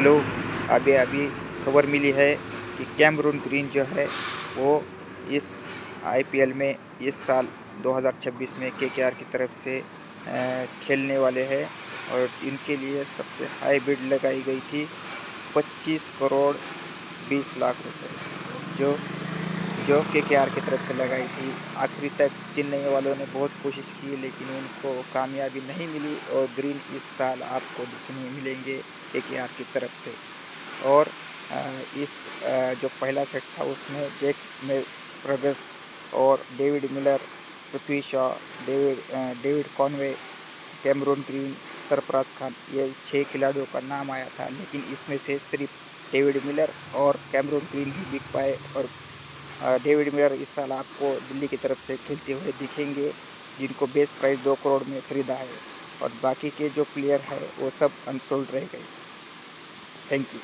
Hello, अभी अभी खबर मिली है कि कैमरून ग्रीन जो है वो इस आईपीएल में इस साल 2026 में केकेआर की तरफ से खेलने वाले हैं और इनके लिए सबसे हाई बिड लगाई गई थी 25 करोड़ 20 लाख रुपए जो जो केकेआर की तरफ से लगाई थी। आखिरी तक चेन्नई वालों ने बहुत कोशिश की लेकिन उनको कामयाबी नहीं मिली और ग्रीन इस साल आपको दिखने मिलेंगे केकेआर की तरफ से। और अ, इस जो पहला सेट था उसमें जैक ब्रदर्स और David Miller, Prithvi Shaw, David Conway, Cameron Green, Sarfaraz Khan ये 6 खिलाड़ियों का नाम आया था लेकिन इसमें से सिर्फ डेविड मिलर और कैमरून ग्रीन ही बिक पाए और डेविड मिलर इस साल आपको दिल्ली की तरफ से खेलते हुए दिखेंगे जिनको बेस प्राइस 2 करोड़ में खरीदा है और बाकी के जो प्लेयर है वो सब अनसोल्ड रह गए। Thank you.